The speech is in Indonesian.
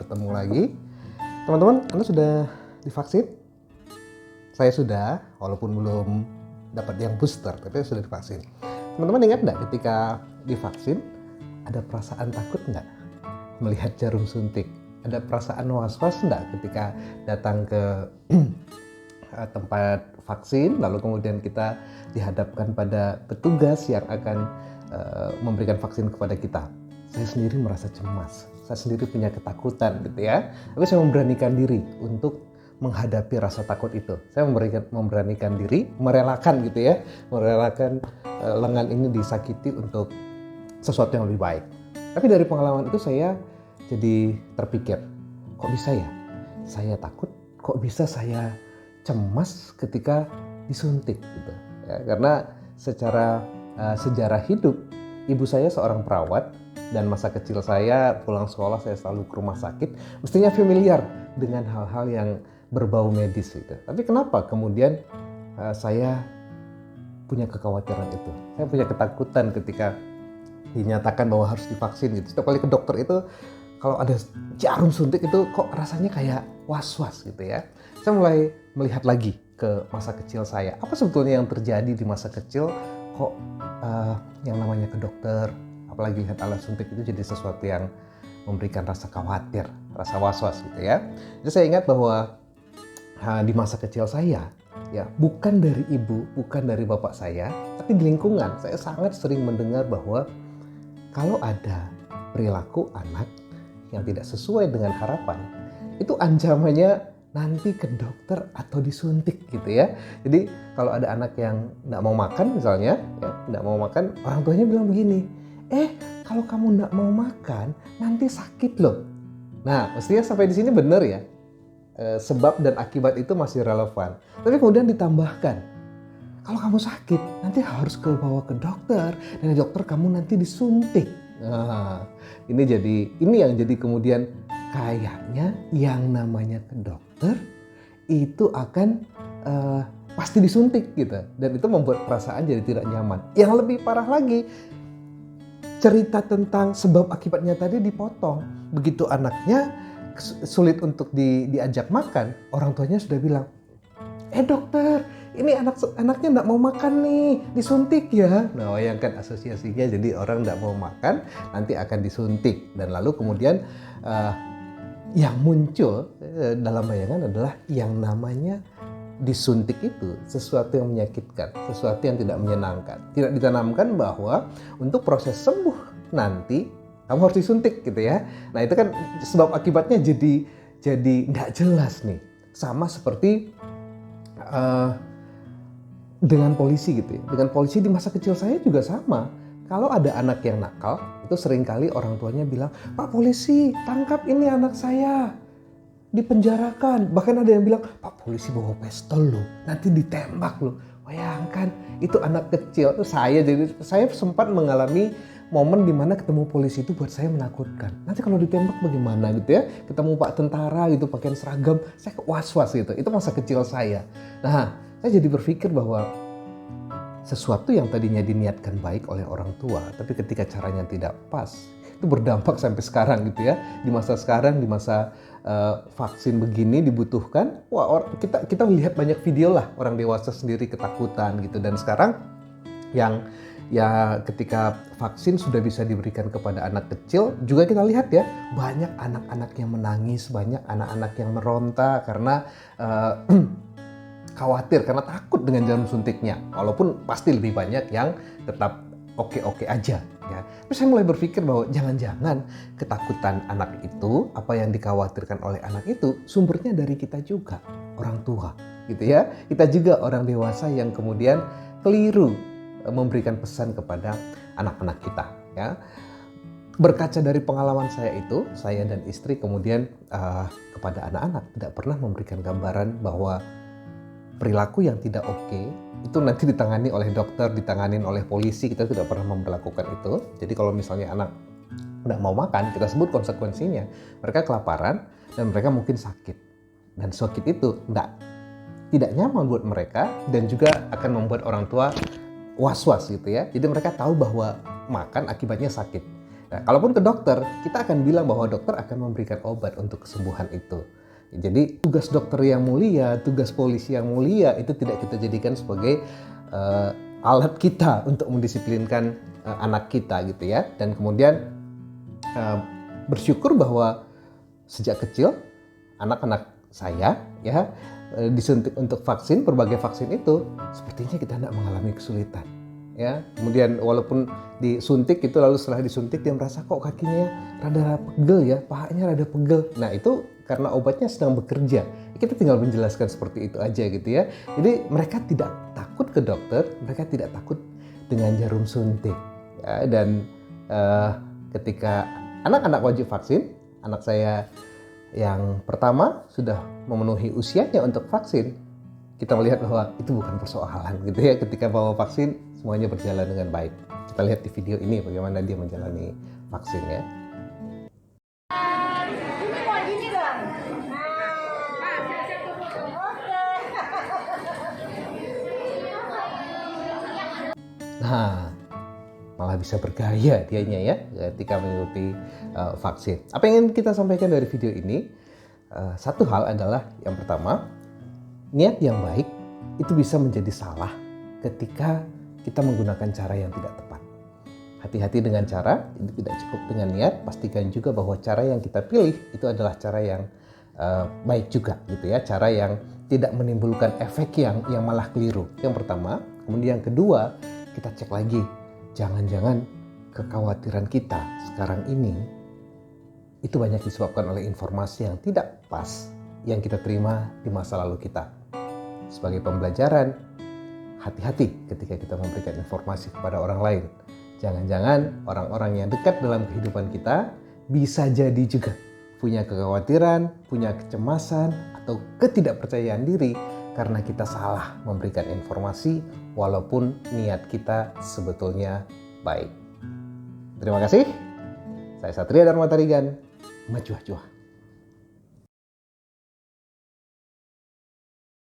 bertemu lagi. Teman-teman, Anda sudah divaksin? Saya sudah, walaupun belum dapat yang booster, tapi sudah divaksin. Teman-teman ingat nggak ketika divaksin, ada perasaan takut nggak melihat jarum suntik? Ada perasaan was-was nggak ketika datang ke tempat vaksin, lalu kemudian kita dihadapkan pada petugas yang akan memberikan vaksin kepada kita? Saya sendiri merasa cemas, saya sendiri punya ketakutan gitu ya. Tapi saya memberanikan diri untuk menghadapi rasa takut itu. Saya memberanikan diri, merelakan gitu ya, merelakan lengan ini disakiti untuk sesuatu yang lebih baik. Tapi dari pengalaman itu saya jadi terpikir, kok bisa ya saya takut, kok bisa saya cemas ketika disuntik gitu ya, karena secara sejarah hidup ibu saya seorang perawat dan masa kecil saya pulang sekolah saya selalu ke rumah sakit, mestinya familiar dengan hal-hal yang berbau medis gitu. Tapi kenapa kemudian saya punya kekhawatiran itu, saya punya ketakutan ketika dinyatakan bahwa harus divaksin gitu. Setiap kali ke dokter itu kalau ada jarum suntik itu kok rasanya kayak was-was gitu ya. Saya mulai melihat lagi ke masa kecil saya. Apa sebetulnya yang terjadi di masa kecil kok yang namanya ke dokter, apalagi lihat alat suntik itu jadi sesuatu yang memberikan rasa khawatir, rasa was-was gitu ya. Jadi saya ingat bahwa di masa kecil saya, ya bukan dari ibu, bukan dari bapak saya, tapi di lingkungan saya sangat sering mendengar bahwa kalau ada perilaku anak yang tidak sesuai dengan harapan, itu ancamannya nanti ke dokter atau disuntik gitu ya. Jadi kalau ada anak yang nggak mau makan misalnya, ya nggak mau makan, orang tuanya bilang begini, kalau kamu nggak mau makan nanti sakit loh. Nah mestinya sampai di sini benar ya, sebab dan akibat itu masih relevan. Tapi kemudian ditambahkan, kalau kamu sakit nanti harus bawa ke dokter, dan dokter kamu nanti disuntik. Nah, ini yang jadi kemudian kayaknya yang namanya ke dokter itu akan pasti disuntik gitu, dan itu membuat perasaan jadi tidak nyaman. Yang lebih parah lagi, cerita tentang sebab akibatnya tadi dipotong. Begitu anaknya sulit untuk diajak makan, orang tuanya sudah bilang, dokter, ini anaknya nggak mau makan nih, disuntik ya. Nah, bayangkan asosiasinya, jadi orang nggak mau makan nanti akan disuntik, dan lalu kemudian yang muncul dalam bayangan adalah yang namanya disuntik itu sesuatu yang menyakitkan, sesuatu yang tidak menyenangkan. Tidak ditanamkan bahwa untuk proses sembuh nanti kamu harus disuntik gitu ya. Nah itu kan sebab akibatnya jadi nggak jelas nih. Sama seperti dengan polisi gitu ya. Dengan polisi di masa kecil saya juga sama. Kalau ada anak yang nakal, itu seringkali orang tuanya bilang, Pak polisi, tangkap ini anak saya, dipenjarakan. Bahkan ada yang bilang, Pak polisi bawa pistol loh, nanti ditembak loh. Bayangkan, itu anak kecil. Saya sempat mengalami momen dimana ketemu polisi itu buat saya menakutkan. Nanti kalau ditembak bagaimana gitu ya. Ketemu Pak tentara gitu, pakaian seragam, saya was-was gitu. Itu masa kecil saya. Nah, saya jadi berpikir bahwa sesuatu yang tadinya diniatkan baik oleh orang tua, tapi ketika caranya tidak pas, itu berdampak sampai sekarang gitu ya. Di masa sekarang, di masa vaksin begini dibutuhkan, kita lihat banyak video lah orang dewasa sendiri ketakutan gitu. Dan sekarang yang ketika vaksin sudah bisa diberikan kepada anak kecil, juga kita lihat ya, banyak anak-anak yang menangis, banyak anak-anak yang meronta karena khawatir, karena takut dengan jarum suntiknya. Walaupun pasti lebih banyak yang tetap oke-oke aja ya. Tapi saya mulai berpikir bahwa jangan-jangan ketakutan anak itu, apa yang dikhawatirkan oleh anak itu, sumbernya dari kita juga, orang tua gitu ya. Kita juga orang dewasa yang kemudian keliru memberikan pesan kepada anak-anak kita ya. Berkaca dari pengalaman saya itu, saya dan istri kemudian kepada anak-anak tidak pernah memberikan gambaran bahwa perilaku yang tidak oke itu nanti ditangani oleh dokter, ditangani oleh polisi. Kita tidak pernah memperlakukan itu. Jadi kalau misalnya anak tidak mau makan, kita sebut konsekuensinya, mereka kelaparan dan mereka mungkin sakit. Dan sakit itu tidak nyaman buat mereka, dan juga akan membuat orang tua was-was gitu ya. Jadi mereka tahu bahwa makan akibatnya sakit. Nah, kalaupun ke dokter, kita akan bilang bahwa dokter akan memberikan obat untuk kesembuhan itu. Jadi tugas dokter yang mulia, tugas polisi yang mulia itu tidak kita jadikan sebagai alat kita untuk mendisiplinkan anak kita gitu ya. Dan kemudian bersyukur bahwa sejak kecil anak-anak saya ya disuntik untuk vaksin, berbagai vaksin itu sepertinya kita tidak mengalami kesulitan ya. Kemudian walaupun disuntik itu, lalu setelah disuntik dia merasa kok kakinya rada pegel ya, pahanya rada pegel. Nah itu karena obatnya sedang bekerja. Kita tinggal menjelaskan seperti itu aja gitu ya. Jadi mereka tidak takut ke dokter, mereka tidak takut dengan jarum suntik ya. Dan ketika anak-anak wajib vaksin, anak saya yang pertama sudah memenuhi usianya untuk vaksin, kita melihat bahwa itu bukan persoalan gitu ya. Ketika bawa vaksin semuanya berjalan dengan baik. Kita lihat di video ini bagaimana dia menjalani vaksin ya. Nah, malah bisa bergaya dianya ya ketika mengikuti vaksin. Apa yang ingin kita sampaikan dari video ini? Satu hal adalah yang pertama, niat yang baik itu bisa menjadi salah ketika kita menggunakan cara yang tidak tepat. Hati-hati dengan cara, itu tidak cukup dengan niat. Pastikan juga bahwa cara yang kita pilih itu adalah cara yang baik juga gitu ya, cara yang tidak menimbulkan efek yang malah keliru. Yang pertama. Kemudian yang kedua, kita cek lagi. Jangan-jangan kekhawatiran kita sekarang ini itu banyak disebabkan oleh informasi yang tidak pas yang kita terima di masa lalu kita. Sebagai pembelajaran, hati-hati ketika kita memberikan informasi kepada orang lain. Jangan-jangan orang-orang yang dekat dalam kehidupan kita bisa jadi juga punya kekhawatiran, punya kecemasan, atau ketidakpercayaan diri karena kita salah memberikan informasi walaupun niat kita sebetulnya baik. Terima kasih. Saya Satria Dharma Tarigan. Majuah-juah.